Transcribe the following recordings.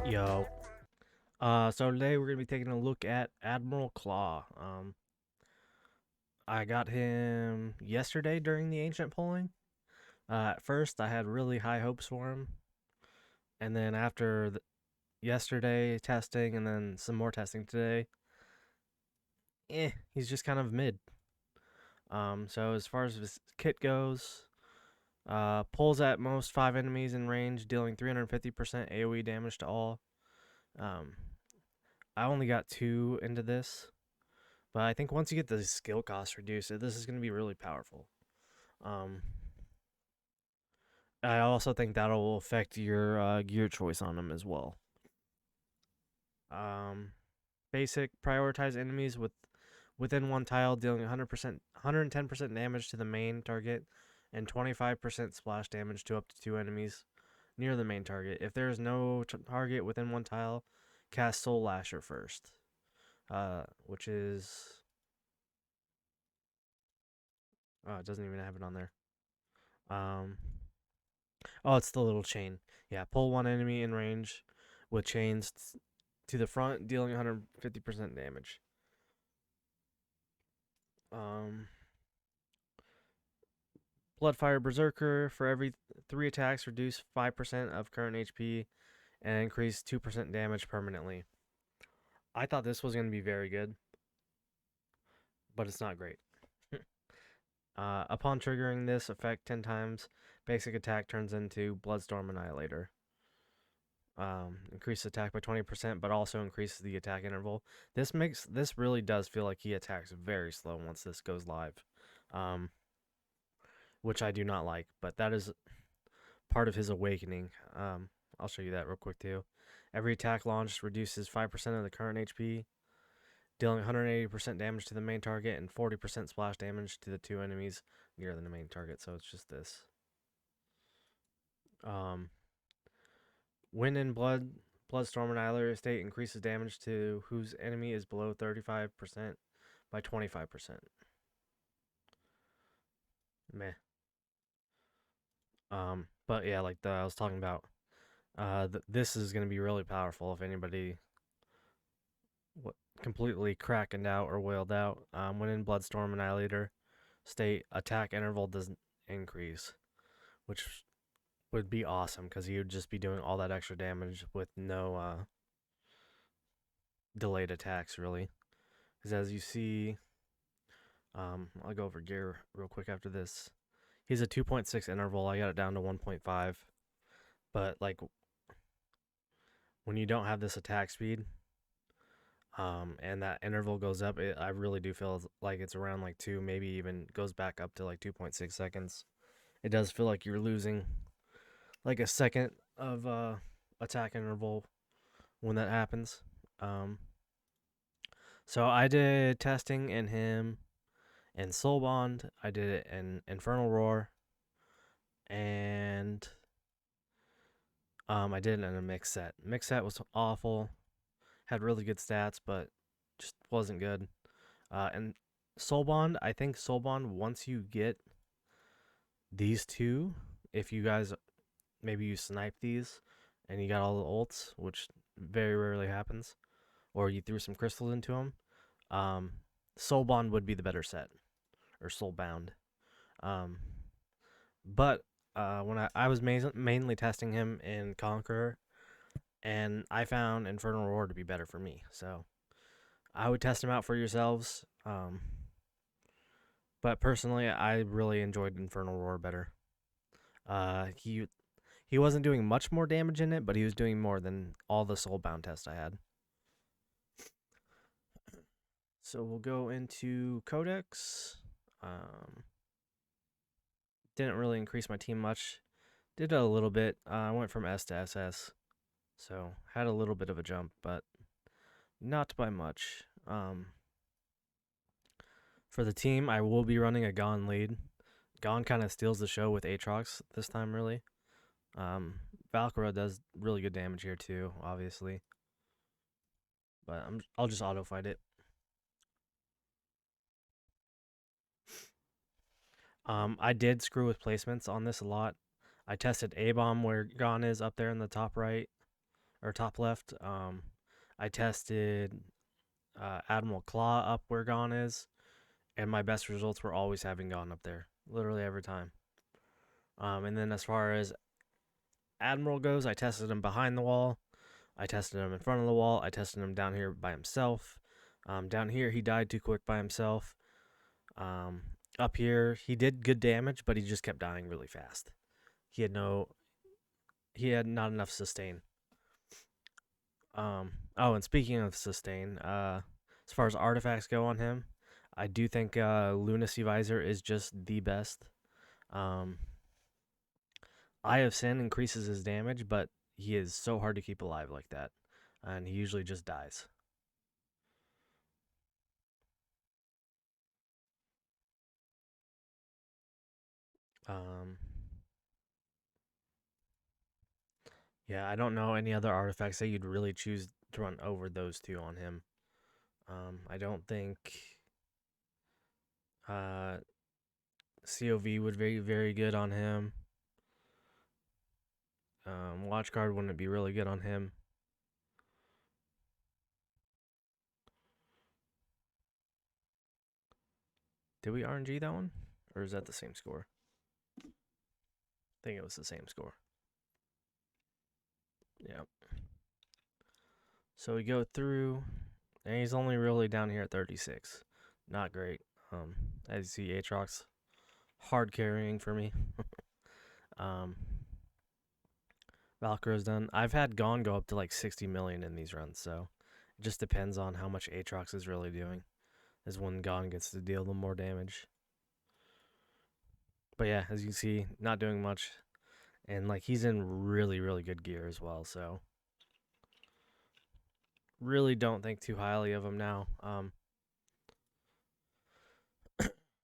Yo. So today we're gonna be taking a look at Admiral Claw. I got him yesterday during the ancient polling. At first, I had really high hopes for him, and then after yesterday testing, and then some more testing today, he's just kind of mid. So as far as his kit goes, pulls at most 5 enemies in range, dealing 350% AOE damage to all. Um, I only got 2 into this. But I think once you get the skill cost reduced, this is going to be really powerful. Um, I also think that'll affect your gear choice on them as well. Um, Basic prioritize enemies within one tile, dealing 110% damage to the main target, and 25% splash damage to up to 2 enemies near the main target. If there is no target within one tile, cast Soul Lasher first, which is it doesn't even have it on there. Um, Oh, it's the little chain. Yeah, pull one enemy in range with chains to the front, dealing 150% damage. Um, Bloodfire Berserker, for every 3 attacks, reduce 5% of current HP and increase 2% damage permanently. I thought this was going to be very good, but it's not great. Upon triggering this effect 10 times, basic attack turns into Bloodstorm Annihilator. Increase attack by 20%, but also increases the attack interval. This really does feel like he attacks very slow once this goes live, um, which I do not like. But that is part of his awakening. I'll show you that real quick too. Every attack launched reduces 5% of the current HP, dealing 180% damage to the main target and 40% splash damage to the 2 enemies near the main target. So it's just this. Um, When in Bloodstorm Annihilator state increases damage to whose enemy is below 35% by 25%. Meh. But yeah, like I was talking about, this is gonna be really powerful if anybody what completely crackened out or wailed out. When in Bloodstorm Annihilator state, attack interval doesn't increase, which would be awesome because he would just be doing all that extra damage with no delayed attacks, really. Because as you see, I'll go over gear real quick after this. He's a 2.6 interval. I got it down to 1.5. But like when you don't have this attack speed, and that interval goes up, I really do feel like it's around like 2, maybe even goes back up to like 2.6 seconds. It does feel like you're losing like a second of attack interval when that happens. Um, so I did testing in him and Soulbond. I did it in Infernal Roar, and I did it in a mix set. Mix set was awful. Had really good stats, but just wasn't good. And Soulbond, I think Soulbond, once you get these two, if you guys maybe you snipe these and you got all the ults, which very rarely happens, or you threw some crystals into them, um, Soulbond would be the better set, or Soulbound. Um, but when I was mainly testing him in Conqueror, and I found Infernal Roar to be better for me. So I would test him out for yourselves. But personally, I really enjoyed Infernal Roar better. He wasn't doing much more damage in it, but he was doing more than all the Soulbound tests I had. So we'll go into Codex. Um, didn't really increase my team much. Did a little bit. I went from S to SS, so had a little bit of a jump, but not by much. For the team, I will be running a Gon lead. Gon kind of steals the show with Aatrox this time, really. Valkyra does really good damage here too, obviously. But I'll just auto fight it. I did screw with placements on this a lot. I tested A bomb where Gon is up there in the top right, or top left. I tested Admiral Claw up where Gone is, and my best results were always having Gone up there, literally every time. And then as far as Admiral goes, I tested him behind the wall. I tested him in front of the wall. I tested him down here by himself. Down here, he died too quick by himself. Up here, he did good damage, but he just kept dying really fast. He had not enough sustain. Oh, and speaking of sustain, as far as artifacts go on him, I do think Lunacy Visor is just the best. Eye of Sin increases his damage, but he is so hard to keep alive like that, and he usually just dies. Um, yeah, I don't know any other artifacts that you'd really choose to run over those two on him. I don't think COV would be very good on him. Watch Guard wouldn't be really good on him. Did we RNG that one? Or is that the same score? I think it was the same score. Yep. So we go through, and he's only really down here at 36. Not great. As you see, Aatrox hard carrying for me. Valkyra's done. I've had Gone go up to like 60 million in these runs, so it just depends on how much Aatrox is really doing. Is when Gone gets to deal the more damage. But yeah, as you see, not doing much. And like he's in really, really good gear as well, so really don't think too highly of him now.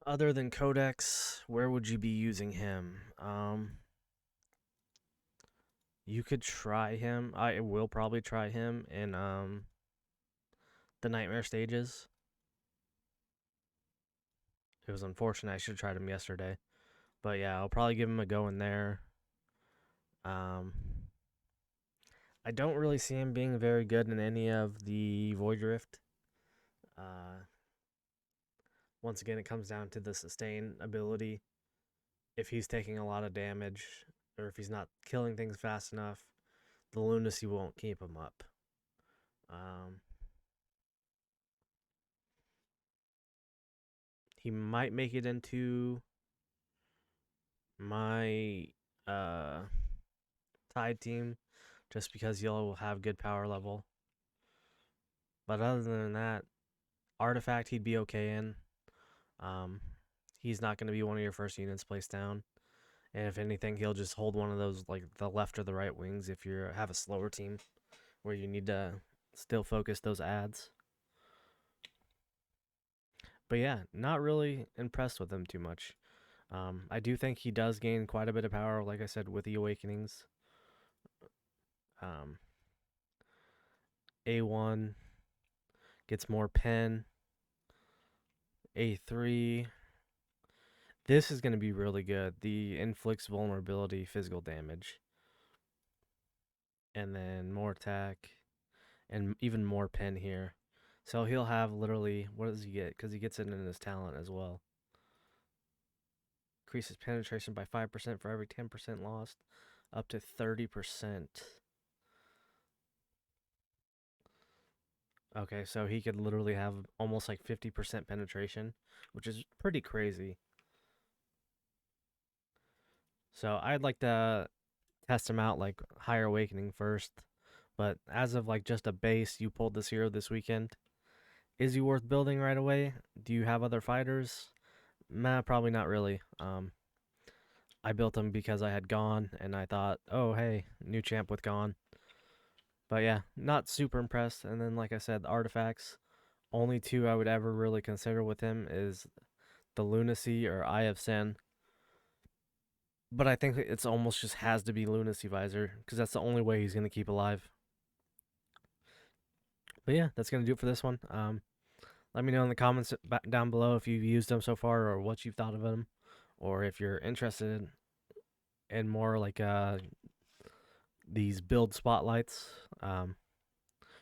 Other than Codex, where would you be using him? You could try him. I will probably try him in the Nightmare stages. It was unfortunate. I should have tried him yesterday. But yeah, I'll probably give him a go in there. I don't really see him being very good in any of the Void Rift. Once again, it comes down to the sustain ability. If he's taking a lot of damage, or if he's not killing things fast enough, the lunacy won't keep him up. He might make it into my Tide team just because he'll have good power level. But other than that, Artifact he'd be okay in. He's not going to be one of your first units placed down. And if anything, he'll just hold one of those, like the left or the right wings if you have a slower team where you need to still focus those ads. But yeah, not really impressed with him too much. I do think he does gain quite a bit of power, like I said, with the Awakenings. A1 gets more pen. A3. This is going to be really good. The inflicts vulnerability, physical damage. And then more attack. And even more pen here. So he'll have literally, what does he get? Because he gets it in his talent as well. Increases penetration by 5% for every 10% lost. Up to 30%. Okay, so he could literally have almost like 50% penetration, which is pretty crazy. So I'd like to test him out like Higher Awakening first. But as of like just a base, you pulled this hero this weekend. Is he worth building right away? Do you have other fighters? Nah, probably not really. I built him because I had Gone, and I thought, oh, hey, new champ with Gone. But yeah, not super impressed. And then, like I said, the artifacts. Only two I would ever really consider with him is the Lunacy or Eye of Sin. But I think it's almost just has to be Lunacy Visor, because that's the only way he's going to keep alive. But yeah, that's going to do it for this one. Let me know in the comments down below if you've used them so far or what you've thought of them. Or if you're interested in more like these build spotlights.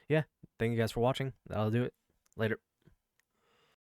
Yeah, thank you guys for watching. That'll do it. Later.